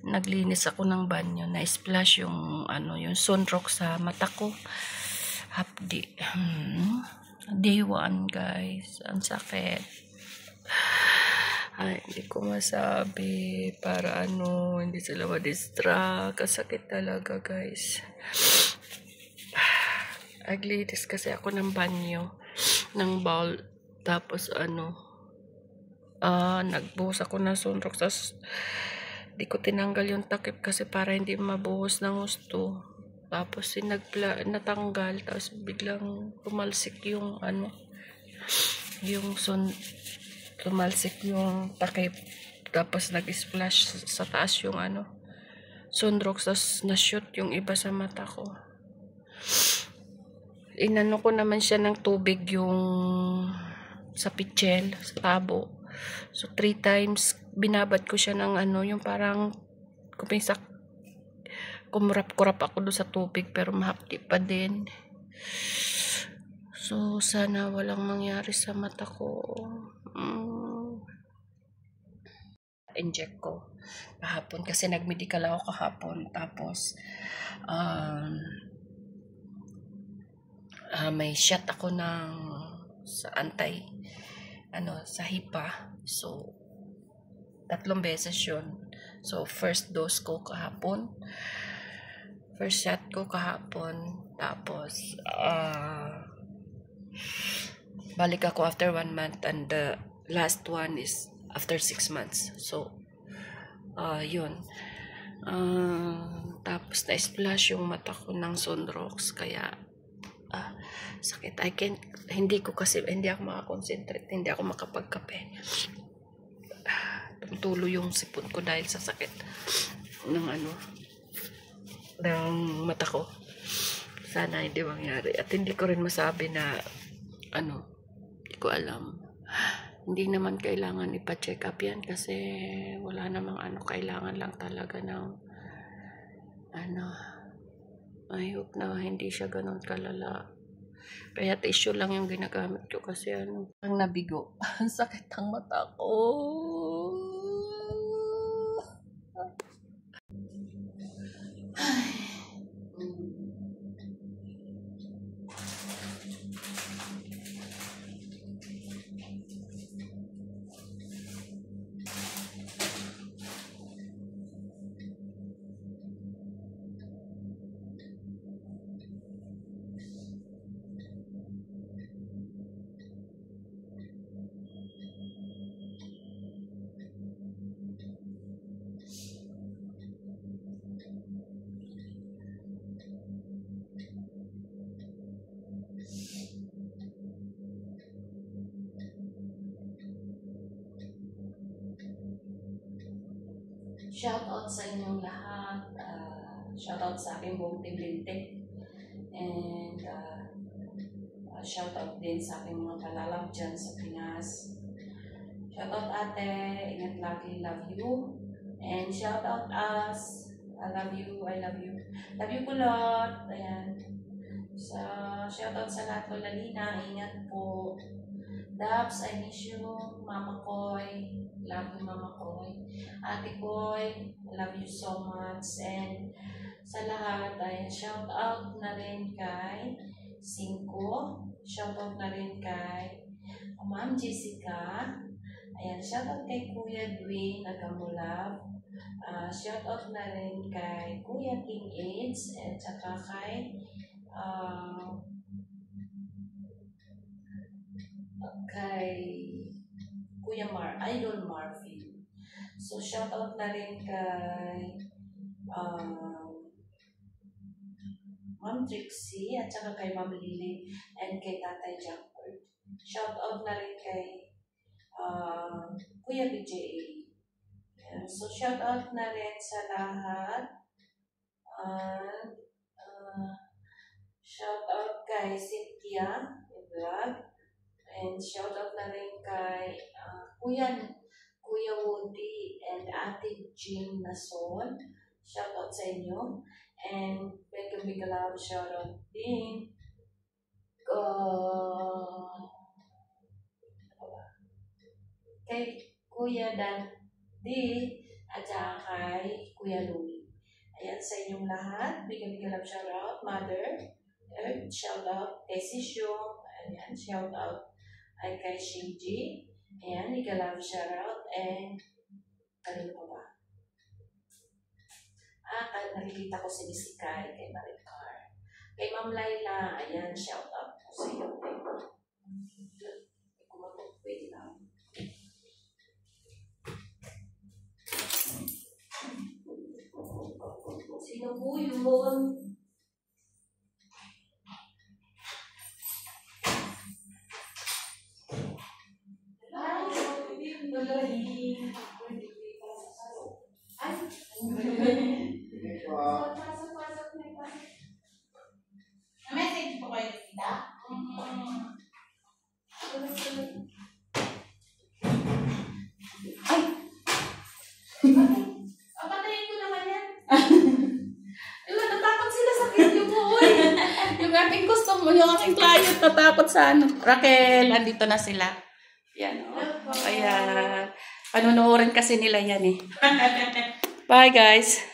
naglinis ako ng banyo, na-splash yung yung sunrock sa mata ko. Hapdi. Day 1 guys, ang sakit. Ay, hindi ko masabi para hindi sila ma-distract. Kasakit talaga guys. Naglinis kasi ako ng banyo, ng bowl. Tapos nagbuhos ako ng sunrock. Tapos di ko tinanggal yung takip kasi para hindi mabuhos ng gusto. Tapos natanggal. Tapos biglang tumalsik yung tumalsik yung takip. Tapos nag-splash sa taas yung sunrock. Tapos na-shoot yung iba sa mata ko. Inano ko naman siya ng tubig yung sa pichel, sa tabo. So 3 times binabad ko siya ng yung parang kumurap-kurap ako doon sa tubig pero mahapdi pa din. So sana walang mangyari sa mata ko. Inject ko kahapon kasi nagmedical ako kahapon. Tapos may shot ako sa sa HIPAA. So 3 beses yun. So first dose ko kahapon, first shot ko kahapon. Tapos balik ako after 1 month, and the last one is after 6 months. So yun. Tapos na-splash yung mata ko ng sunrocks, kaya sakit. Hindi ako makakonsentrate, hindi ako makapagkape. Tumutulo yung sipon ko dahil sa sakit ng mata ko. Sana hindi mangyari. At hindi ko rin masabi na hindi ko alam. Hindi naman kailangan ipa-check up yan kasi wala namang kailangan lang talaga ng I hope na hindi siya ganun kalala. Kaya tissue lang yung ginagamit ko kasi ang nabigo. Ang sakit ang mata ko. Shoutout sa inyong lahat. Shoutout sa aking buong team Linte. And shoutout din sa aking mga kalalab dyan sa Pinas. Shoutout ate, ingat lagi, love you. And shoutout us, I love you, I love you. Love you kulot. Ayan. Shoutout sa lahat ko, Lalina, ingat po. Dabs, I miss you. Mama Koy, love you Mama Koy. Ate Koy, love you so much. And sa lahat, ay shout out na rin kay Cinco. Shout out na rin kay Ma'am Jessica. Ayan, shout out kay Kuya Dwayne Nagamulab. Shout out na rin kay Kuya King AIDS. At saka kay Kuya Idol Marvin. So shout out na rin kay Ma'am Trixie at saka kay Ma'am Lily and kay Tatay Jackford. Shout out na rin kay Kuya BJA. So shout out na rin sa lahat. Shout out kay Cynthia Vlog. And shout out na rin kay Kuya Woody and Ate Jean Nason. Shout out sa inyo. And big love shout out din kay Kuya Dandy at saka kay Kuya Kuya Louie. Ayan, sa inyong lahat. Big love shout out, Mother. Shout out kay Sisyong. Ayan, shout out ay kay Shinji. Ayan, love shout out. And, kanino pa ba? Nakikita ko si Miss Ikay, kay Maricar. Kay Ma'am Laila, ayan, shout out po sa iyo. Wait lang. Sino po yun? Message po kayo kita? Ay! Patayin ko naman yan. Natakot sila sa video ko. Yung aking customer, yung aking client natakot sa ano. Raquel, andito na sila. Yan o. Ayan. Panunuorin kasi nila yan eh. Bye guys.